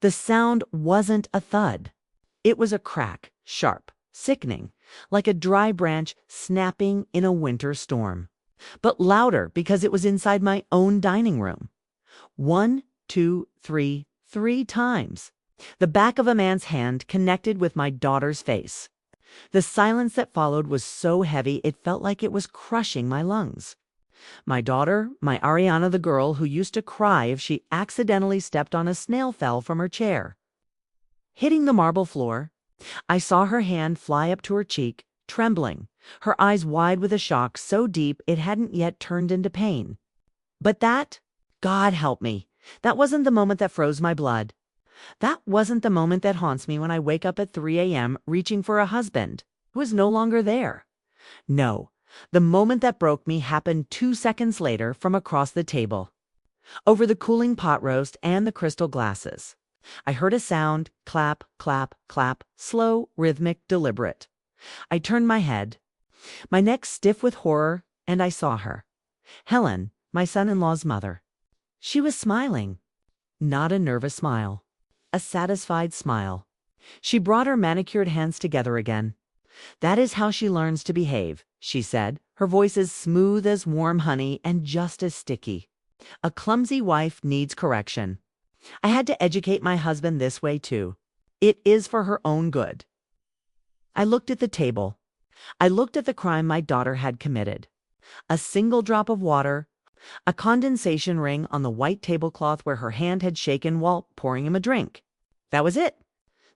The sound wasn't a thud. It was a crack, sharp, sickening, like a dry branch snapping in a winter storm, but louder because it was inside my own dining room. 1, 2, 3, 3 times. The back of a man's hand connected with my daughter's face. The silence that followed was so heavy it felt like it was crushing my lungs. My daughter, my Ariana the girl who used to cry if she accidentally stepped on a snail, fell from her chair. Hitting the marble floor, I saw her hand fly up to her cheek, trembling, her eyes wide with a shock so deep it hadn't yet turned into pain. But that, God help me, that wasn't the moment that froze my blood. That wasn't the moment that haunts me when I wake up at 3 a.m. reaching for a husband who is no longer there. No, the moment that broke me happened 2 seconds later from across the table. Over the cooling pot roast and the crystal glasses, I heard a sound, clap, clap, clap, slow, rhythmic, deliberate. I turned my head, my neck stiff with horror, and I saw her. Helen, my son-in-law's mother. She was smiling. Not a nervous smile. A satisfied smile. She brought her manicured hands together again. "That is how she learns to behave," she said, her voice as smooth as warm honey and just as sticky. "A clumsy wife needs correction. I had to educate my husband this way too. It is for her own good." I looked at the table. I looked at the crime my daughter had committed. A single drop of water, a condensation ring on the white tablecloth where her hand had shaken while pouring him a drink. That was it.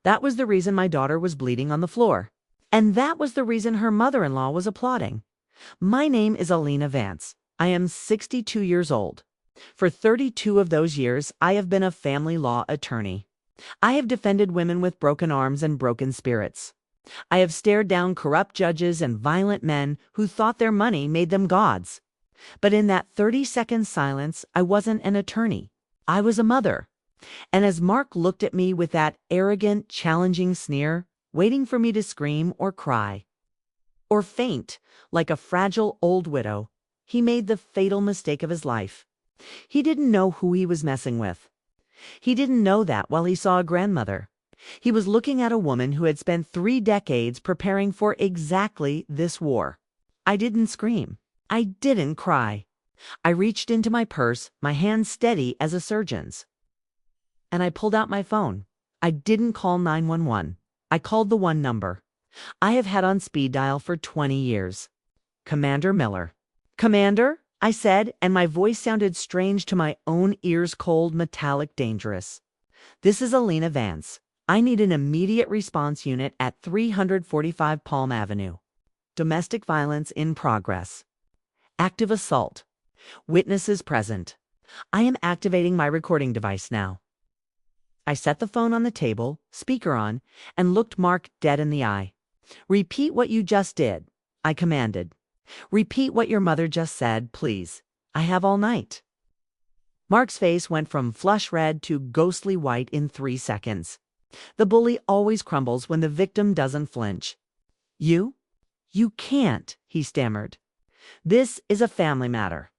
That was the reason my daughter was bleeding on the floor. And that was the reason her mother-in-law was applauding. My name is Elena Vance. I am 62 years old. For 32 of those years, I have been a family law attorney. I have defended women with broken arms and broken spirits. I have stared down corrupt judges and violent men who thought their money made them gods. But in that 30-second silence, I wasn't an attorney. I was a mother. And as Mark looked at me with that arrogant, challenging sneer, waiting for me to scream or cry, or faint like a fragile old widow, he made the fatal mistake of his life. He didn't know who he was messing with. He didn't know that while he saw a grandmother. He was looking at a woman who had spent 3 decades preparing for exactly this war. I didn't scream. I didn't cry. I reached into my purse, my hand steady as a surgeon's. And I pulled out my phone. I didn't call 911. I called the one number I have had on speed dial for 20 years. Commander Miller. "Commander?" I said, and my voice sounded strange to my own ears, cold, metallic, dangerous. "This is Elena Vance. I need an immediate response unit at 345 Palm Avenue. Domestic violence in progress. Active assault. Witnesses present. I am activating my recording device now." I set the phone on the table, speaker on, and looked Mark dead in the eye. "Repeat what you just did," I commanded. "Repeat what your mother just said, please. I have all night." Mark's face went from flush red to ghostly white in 3 seconds. The bully always crumbles when the victim doesn't flinch. You can't," he stammered. "This is a family matter."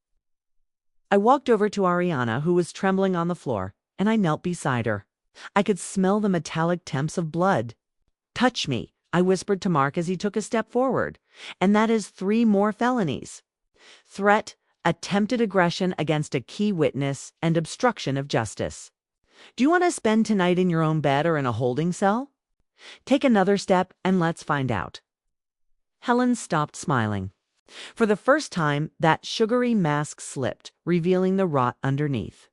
I walked over to Ariana, who was trembling on the floor, and I knelt beside her. I could smell the metallic temps of blood. "Touch me," I whispered to Mark as he took a step forward. "And that is 3 more felonies. Threat, attempted aggression against a key witness, and obstruction of justice. Do you want to spend tonight in your own bed or in a holding cell? Take another step and let's find out." Helen stopped smiling. For the first time, that sugary mask slipped, revealing the rot underneath.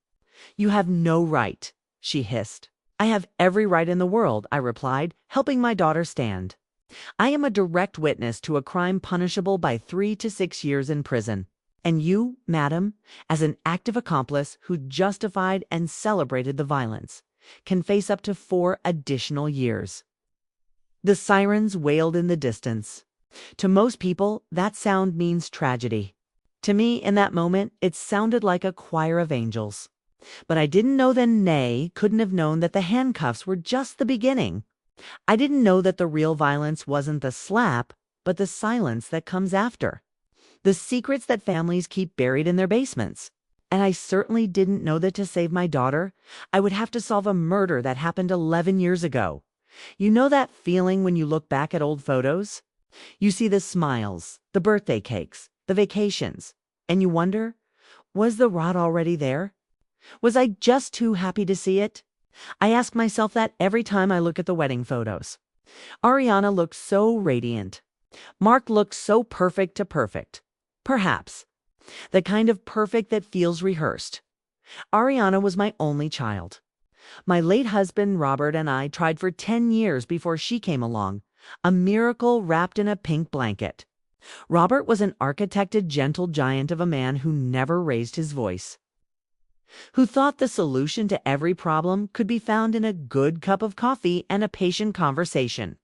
"You have no right," she hissed. "I have every right in the world," I replied, helping my daughter stand. "I am a direct witness to a crime punishable by 3 to 6 years in prison. And you, madam, as an active accomplice who justified and celebrated the violence, can face up to 4 additional years." The sirens wailed in the distance. To most people, that sound means tragedy. To me, in that moment, it sounded like a choir of angels. But I didn't know then, nay, couldn't have known that the handcuffs were just the beginning. I didn't know that the real violence wasn't the slap, but the silence that comes after. The secrets that families keep buried in their basements. And I certainly didn't know that to save my daughter, I would have to solve a murder that happened 11 years ago. You know that feeling when you look back at old photos? You see the smiles, the birthday cakes, the vacations, and you wonder, was the rot already there? Was I just too happy to see it? I ask myself that every time I look at the wedding photos. Ariana looked so radiant. Mark looked so perfect to perfect. Perhaps. The kind of perfect that feels rehearsed. Ariana was my only child. My late husband, Robert, and I tried for 10 years before she came along, a miracle wrapped in a pink blanket. Robert was an architected gentle giant of a man who never raised his voice, who thought the solution to every problem could be found in a good cup of coffee and a patient conversation.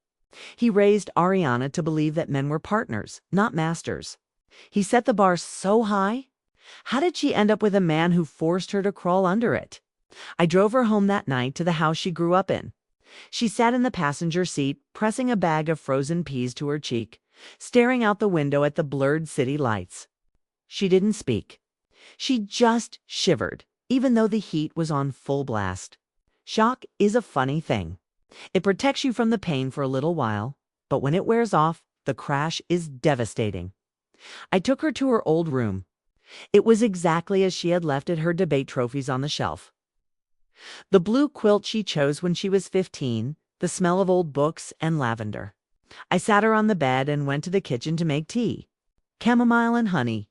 He raised Ariana to believe that men were partners, not masters. He set the bar so high. How did she end up with a man who forced her to crawl under it? I drove her home that night to the house she grew up in. She sat in the passenger seat, pressing a bag of frozen peas to her cheek, staring out the window at the blurred city lights. She didn't speak. She just shivered, even though the heat was on full blast. Shock is a funny thing. It protects you from the pain for a little while, but when it wears off, the crash is devastating. I took her to her old room. It was exactly as she had left it, her debate trophies on the shelf. The blue quilt she chose when she was 15, the smell of old books and lavender. I sat her on the bed and went to the kitchen to make tea. Chamomile and honey.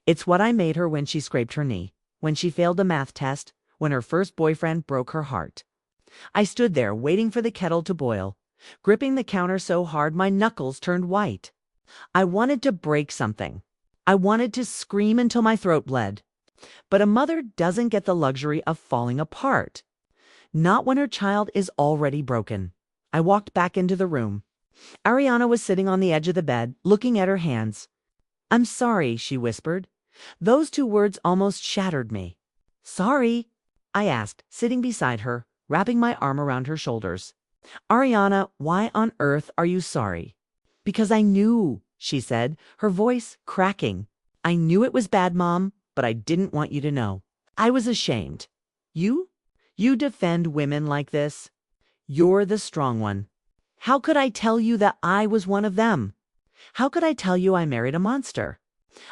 It's what I made her when she scraped her knee, when she failed a math test, when her first boyfriend broke her heart. I stood there waiting for the kettle to boil, gripping the counter so hard my knuckles turned white. I wanted to break something. I wanted to scream until my throat bled. But a mother doesn't get the luxury of falling apart. Not when her child is already broken. I walked back into the room. Ariana was sitting on the edge of the bed, looking at her hands. "I'm sorry," she whispered. Those two words almost shattered me. "Sorry?" I asked, sitting beside her, wrapping my arm around her shoulders. "Ariana, why on earth are you sorry?" "Because I knew," she said, her voice cracking. "I knew it was bad, Mom, but I didn't want you to know. I was ashamed." "You? You defend women like this? You're the strong one. How could I tell you that I was one of them? How could I tell you I married a monster?"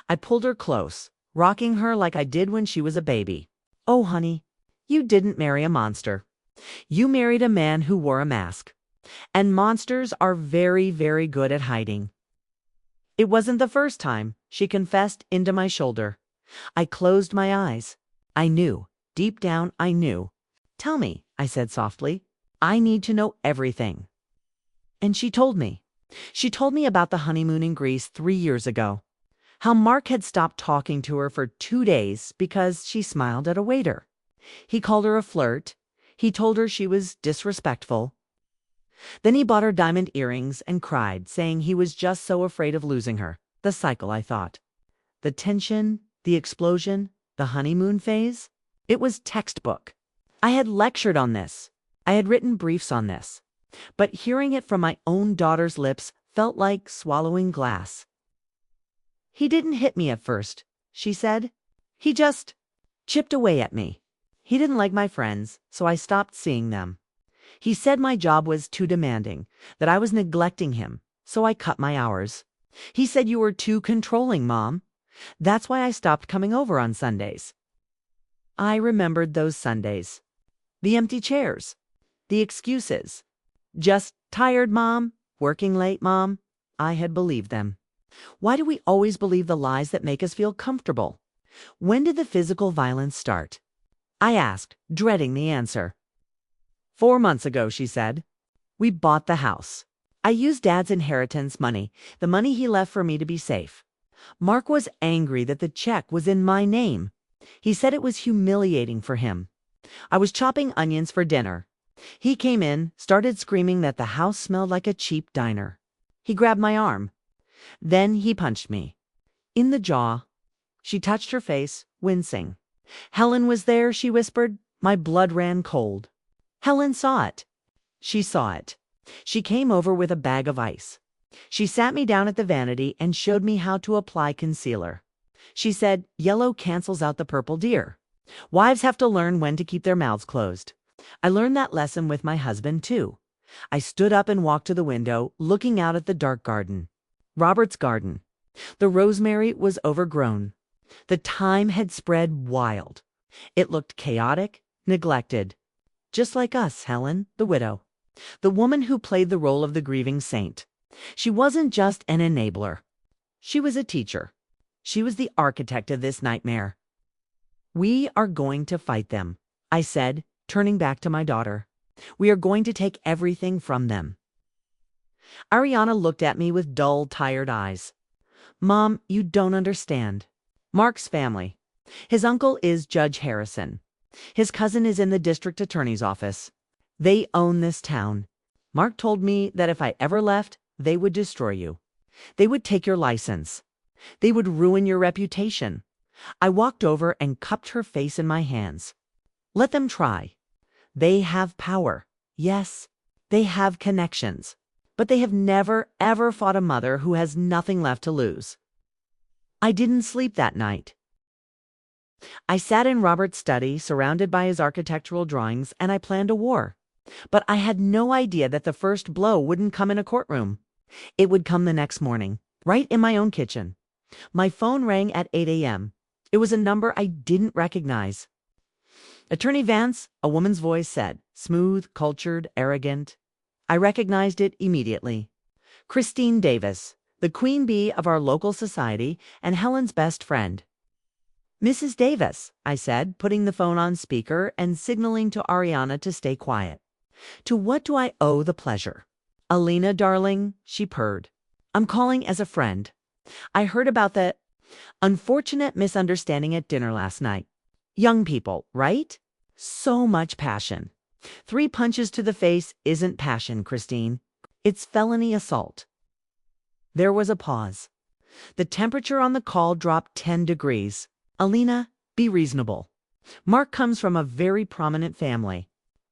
I pulled her close, rocking her like I did when she was a baby. "Oh, honey, you didn't marry a monster. You married a man who wore a mask. And monsters are very, very good at hiding." It wasn't the first time, she confessed into my shoulder. I closed my eyes. I knew. Deep down, I knew. "Tell me," I said softly. "I need to know everything." And she told me. She told me about the honeymoon in Greece 3 years ago. How Mark had stopped talking to her for 2 days because she smiled at a waiter. He called her a flirt. He told her she was disrespectful. Then he bought her diamond earrings and cried, saying he was just so afraid of losing her. The cycle, I thought. The tension, the explosion, the honeymoon phase. It was textbook. I had lectured on this. I had written briefs on this. But hearing it from my own daughter's lips felt like swallowing glass. "He didn't hit me at first," she said. "He just chipped away at me. He didn't like my friends, so I stopped seeing them. He said my job was too demanding, that I was neglecting him, so I cut my hours. He said you were too controlling, Mom. That's why I stopped coming over on Sundays." I remembered those Sundays. The empty chairs. The excuses. Just tired, Mom. Working late, Mom. I had believed them. Why do we always believe the lies that make us feel comfortable? When did the physical violence start? I asked, dreading the answer. 4 months ago, she said. We bought the house. I used Dad's inheritance money, the money he left for me to be safe. Mark was angry that the check was in my name. He said it was humiliating for him. I was chopping onions for dinner. He came in, started screaming that the house smelled like a cheap diner. He grabbed my arm. Then he punched me. In the jaw. She touched her face, wincing. "Helen was there," she whispered. My blood ran cold. Helen saw it. She saw it. She came over with a bag of ice. She sat me down at the vanity and showed me how to apply concealer. She said, "Yellow cancels out the purple deer. Wives have to learn when to keep their mouths closed." I learned that lesson with my husband, too. I stood up and walked to the window, looking out at the dark garden. Robert's garden. The rosemary was overgrown. The thyme had spread wild. It looked chaotic, neglected. Just like us, Helen, the widow. The woman who played the role of the grieving saint. She wasn't just an enabler. She was a teacher. She was the architect of this nightmare. "We are going to fight them," I said, turning back to my daughter. "We are going to take everything from them." Ariana looked at me with dull, tired eyes. "Mom, you don't understand. Mark's family. His uncle is Judge Harrison. His cousin is in the district attorney's office. They own this town. Mark told me that if I ever left, they would destroy you. They would take your license. They would ruin your reputation." I walked over and cupped her face in my hands. "Let them try. They have power. Yes, they have connections. But they have never, ever fought a mother who has nothing left to lose." I didn't sleep that night. I sat in Robert's study, surrounded by his architectural drawings, and I planned a war. But I had no idea that the first blow wouldn't come in a courtroom. It would come the next morning, right in my own kitchen. My phone rang at 8 a.m. It was a number I didn't recognize. "Attorney Vance," a woman's voice said, smooth, cultured, arrogant. I recognized it immediately. Christine Davis, the queen bee of our local society and Helen's best friend. "Mrs. Davis," I said, putting the phone on speaker and signaling to Ariana to stay quiet. "To what do I owe the pleasure?" "Elena, darling," she purred. "I'm calling as a friend. I heard about the unfortunate misunderstanding at dinner last night. Young people, right? So much passion. 3 punches to the face isn't passion, Christine. It's felony assault." There was a pause. The temperature on the call dropped 10 degrees. "Elena, be reasonable. Mark comes from a very prominent family.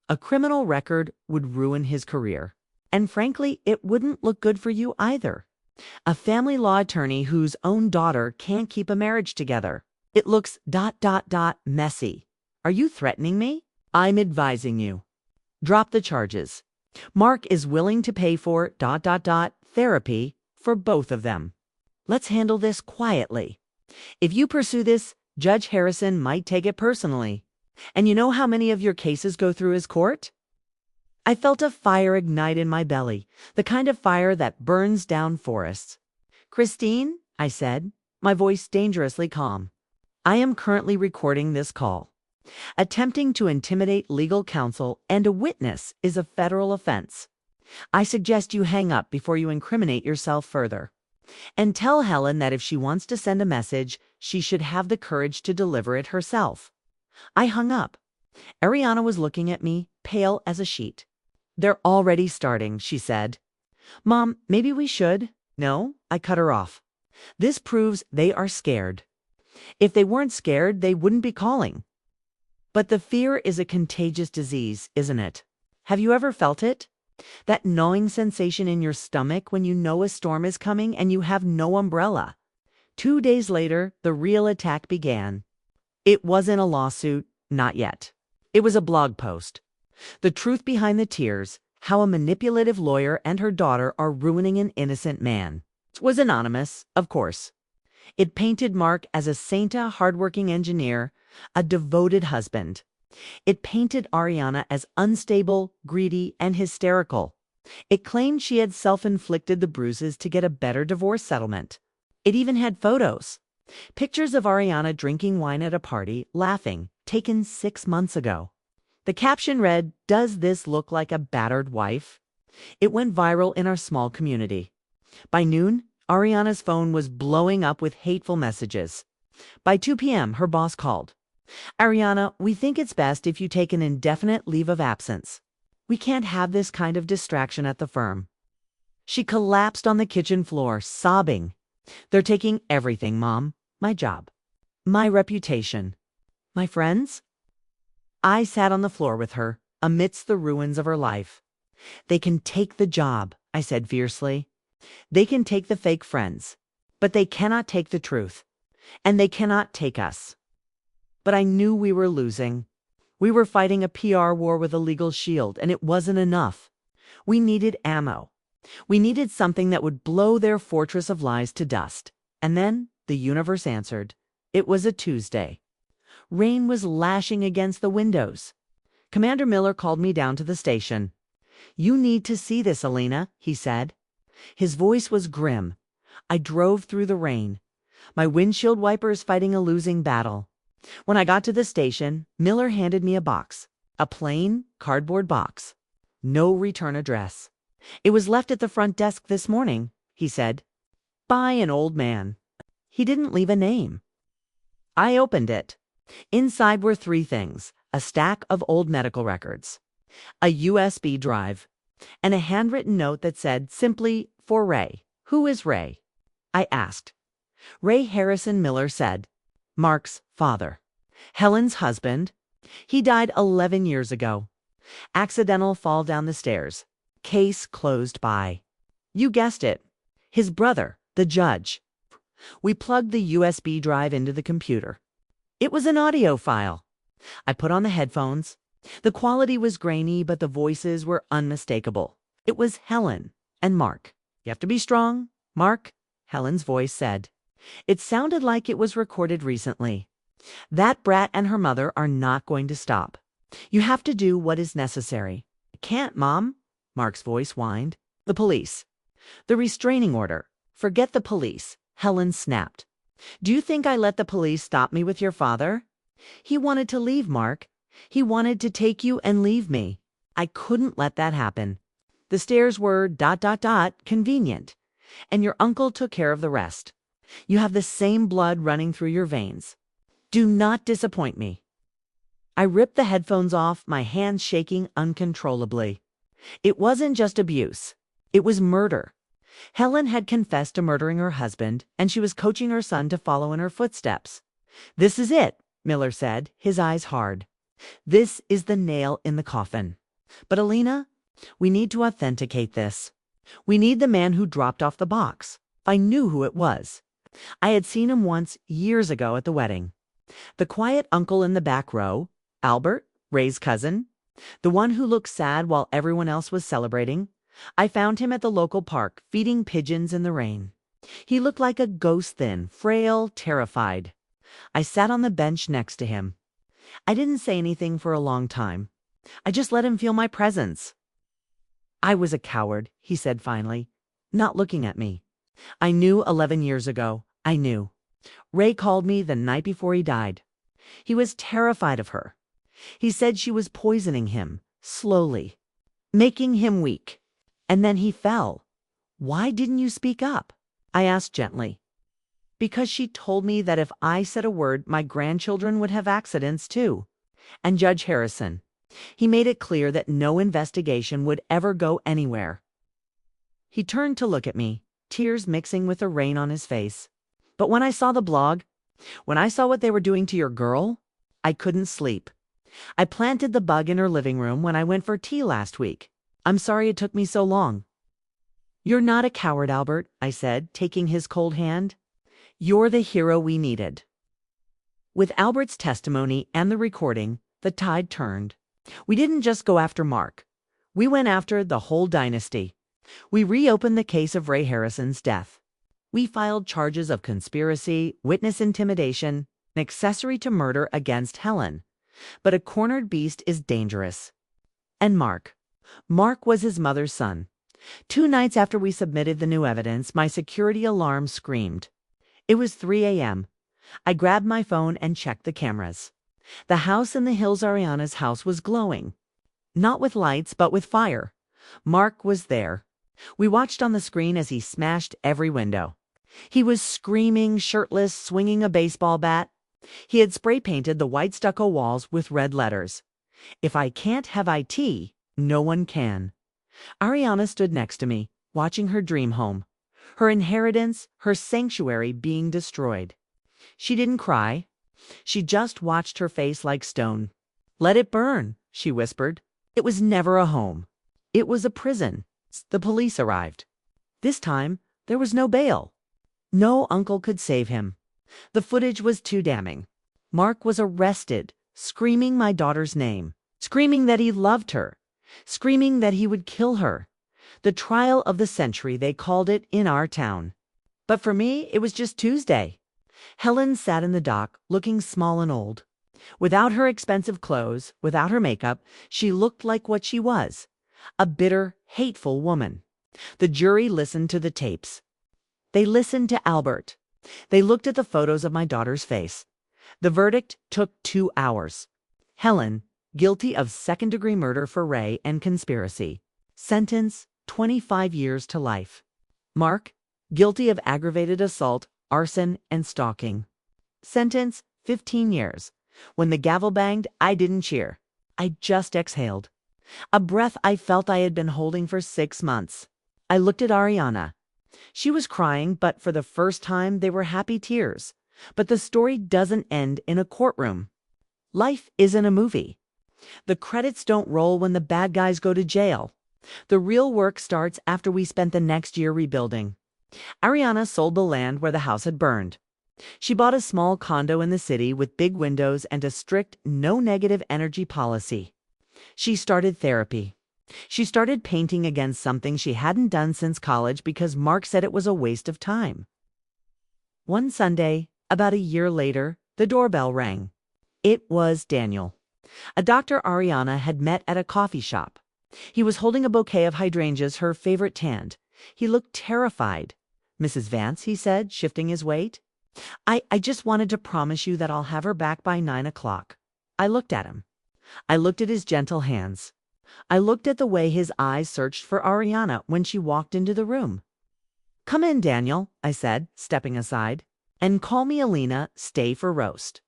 A criminal record would ruin his career. And frankly, it wouldn't look good for you either. A family law attorney whose own daughter can't keep a marriage together. It looks ... messy. Are you threatening me? I'm advising you. Drop the charges. Mark is willing to pay for ... therapy for both of them. Let's handle this quietly. If you pursue this, Judge Harrison might take it personally. And you know how many of your cases go through his court?" I felt a fire ignite in my belly, the kind of fire that burns down forests. "Christine," I said, my voice dangerously calm, "I am currently recording this call. Attempting to intimidate legal counsel and a witness is a federal offense. I suggest you hang up before you incriminate yourself further. And tell Helen that if she wants to send a message, she should have the courage to deliver it herself." I hung up. Ariana was looking at me, pale as a sheet. "They're already starting," she said. "Mom, maybe we should." "No," I cut her off. "This proves they are scared. If they weren't scared, they wouldn't be calling." But the fear is a contagious disease, isn't it? Have you ever felt it? That gnawing sensation in your stomach when you know a storm is coming and you have no umbrella. 2 days later, the real attack began. It wasn't a lawsuit, not yet. It was a blog post. The truth behind the tears, how a manipulative lawyer and her daughter are ruining an innocent man. It was anonymous, of course. It painted Mark as a saint, a hardworking engineer, a devoted husband. It painted Ariana as unstable, greedy, and hysterical. It claimed she had self-inflicted the bruises to get a better divorce settlement. It even had photos. Pictures of Ariana drinking wine at a party, laughing, taken 6 months ago. The caption read, "Does this look like a battered wife?" It went viral in our small community. By noon, Ariana's phone was blowing up with hateful messages. By 2 p.m., her boss called. "Ariana, we think it's best if you take an indefinite leave of absence. We can't have this kind of distraction at the firm." She collapsed on the kitchen floor, sobbing. "They're taking everything, Mom. My job. My reputation. My friends." I sat on the floor with her, amidst the ruins of her life. "They can take the job," I said fiercely. "They can take the fake friends. But they cannot take the truth. and they cannot take us. But I knew we were losing. We were fighting a PR war with a legal shield, and it wasn't enough. We needed ammo. We needed something that would blow their fortress of lies to dust. And then the universe answered. It was a Tuesday. Rain was lashing against the windows. Commander Miller called me down to the station. "You need to see this, Elena," he said. His voice was grim. I drove through the rain. My windshield wipers fighting a losing battle. When I got to the station, Miller handed me a box. A plain cardboard box. No return address. "It was left at the front desk this morning," he said. "By an old man." He didn't leave a name. I opened it. Inside were three things: a stack of old medical records, a USB drive, and a handwritten note that said simply, "For Ray." "Who is Ray?" I asked. Ray Harrison, Miller said. "Mark's father. Helen's husband. He died 11 years ago. Accidental fall down the stairs. Case closed by." You guessed it. His brother, the judge. We plugged the USB drive into the computer. It was an audio file. I put on the headphones. The quality was grainy, but the voices were unmistakable. It was Helen and Mark. "You have to be strong, Mark," Helen's voice said. It sounded like it was recorded recently. "That brat and her mother are not going to stop. You have to do what is necessary." "I can't, Mom," Mark's voice whined. "The police." "The restraining order." "Forget the police," Helen snapped. "Do you think I let the police stop me with your father? He wanted to leave, Mark. He wanted to take you and leave me. I couldn't let that happen. The stairs were ... convenient. And your uncle took care of the rest. You have the same blood running through your veins. Do not disappoint me." I ripped the headphones off, my hands shaking uncontrollably. It wasn't just abuse. It was murder. Helen had confessed to murdering her husband, and she was coaching her son to follow in her footsteps. "This is it," Miller said, his eyes hard. "This is the nail in the coffin. But Elena, we need to authenticate this. We need the man who dropped off the box." I knew who it was. I had seen him once years ago at the wedding. The quiet uncle in the back row, Albert, Ray's cousin, the one who looked sad while everyone else was celebrating. I found him at the local park, feeding pigeons in the rain. He looked like a ghost then, frail, terrified. I sat on the bench next to him. I didn't say anything for a long time. I just let him feel my presence. "I was a coward," he said finally, not looking at me. "I knew 11 years ago. I knew. Ray called me the night before he died. He was terrified of her. He said she was poisoning him, slowly, making him weak. And then he fell. Why didn't you speak up?" I asked gently. "Because she told me that if I said a word, my grandchildren would have accidents too. And Judge Harrison, he made it clear that no investigation would ever go anywhere." He turned to look at me, tears mixing with the rain on his face. "But when I saw the blog, when I saw what they were doing to your girl, I couldn't sleep. I planted the bug in her living room when I went for tea last week. I'm sorry it took me so long." "You're not a coward, Albert," I said, taking his cold hand. "You're the hero we needed." With Albert's testimony and the recording, the tide turned. We didn't just go after Mark. We went after the whole dynasty. We reopened the case of Ray Harrison's death. We filed charges of conspiracy, witness intimidation, and accessory to murder against Helen. But a cornered beast is dangerous. And Mark. Mark was his mother's son. 2 nights after we submitted the new evidence, my security alarm screamed. It was 3 a.m. I grabbed my phone and checked the cameras. The house in the hills, Ariana's house, was glowing. Not with lights, but with fire. Mark was there. We watched on the screen as he smashed every window. He was screaming, shirtless, swinging a baseball bat. He had spray painted the white stucco walls with red letters. "If I can't have IT, no one can." Ariana stood next to me, watching her dream home, her inheritance, her sanctuary being destroyed. She didn't cry. She just watched, her face like stone. "Let it burn," she whispered. It was never a home. It was a prison. The police arrived. This time, there was no bail. No uncle could save him. The footage was too damning. Mark was arrested, screaming my daughter's name, screaming that he loved her, screaming that he would kill her. The trial of the century, they called it in our town. But for me, it was just Tuesday. Helen sat in the dock, looking small and old. Without her expensive clothes, without her makeup, she looked like what she was, a bitter, hateful woman. The jury listened to the tapes. They listened to Albert. They looked at the photos of my daughter's face. The verdict took 2 hours. Helen, guilty of second-degree murder for Ray and conspiracy. Sentence, 25 years to life. Mark, guilty of aggravated assault, arson, and stalking. Sentence, 15 years. When the gavel banged, I didn't cheer. I just exhaled. A breath I felt I had been holding for 6 months. I looked at Ariana. She was crying, but for the first time they were happy tears. But the story doesn't end in a courtroom. Life isn't a movie. The credits don't roll when the bad guys go to jail. The real work starts after we spent the next year rebuilding. Ariana sold the land where the house had burned. She bought a small condo in the city with big windows and a strict no negative energy policy. She started therapy. She started painting again, something she hadn't done since college because Mark said it was a waste of time. One Sunday, about a year later, the doorbell rang. It was Daniel, a doctor Ariana had met at a coffee shop. He was holding a bouquet of hydrangeas, her favorite tanned. He looked terrified. "Mrs. Vance," he said, shifting his weight. I just wanted to promise you that I'll have her back by 9 o'clock. I looked at him. I looked at his gentle hands. I looked at the way his eyes searched for Ariana when she walked into the room. "Come in, Daniel," I said, stepping aside. "And call me Elena, stay for roast."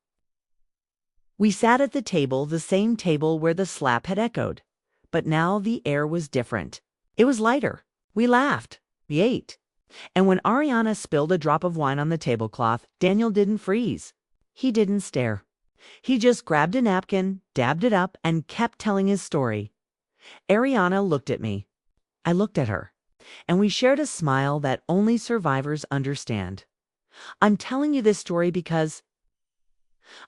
We sat at the table, the same table where the slap had echoed. But now the air was different. It was lighter. We laughed. We ate. And when Ariana spilled a drop of wine on the tablecloth, Daniel didn't freeze. He didn't stare. He just grabbed a napkin, dabbed it up, and kept telling his story. Ariana looked at me. I looked at her. And we shared a smile that only survivors understand. I'm telling you this story because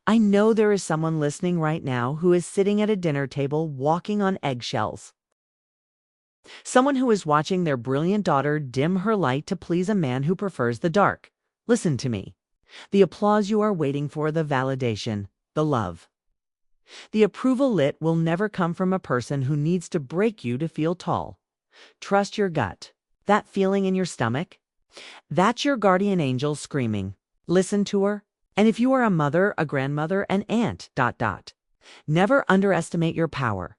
I know there is someone listening right now who is sitting at a dinner table walking on eggshells. Someone who is watching their brilliant daughter dim her light to please a man who prefers the dark. Listen to me. The applause you are waiting for, the validation, the love. The approval lit will never come from a person who needs to break you to feel tall. Trust your gut. That feeling in your stomach? That's your guardian angel screaming. Listen to her. And if you are a mother, a grandmother, an aunt, ... Never underestimate your power.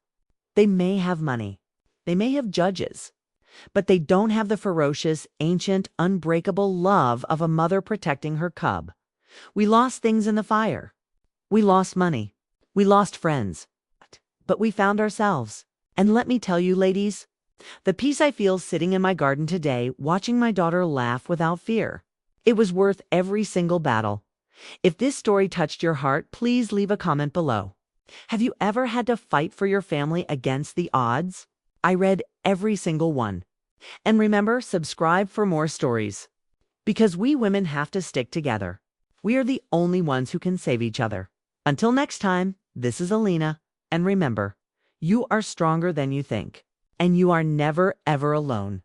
They may have money. They may have judges. But they don't have the ferocious, ancient, unbreakable love of a mother protecting her cub. We lost things in the fire. We lost money. We lost friends. But we found ourselves. And let me tell you, ladies, the peace I feel sitting in my garden today, watching my daughter laugh without fear, it was worth every single battle. If this story touched your heart, please leave a comment below. Have you ever had to fight for your family against the odds? I read every single one. And remember, subscribe for more stories. Because we women have to stick together. We are the only ones who can save each other. Until next time, this is Elena. And remember, you are stronger than you think. And you are never, ever alone.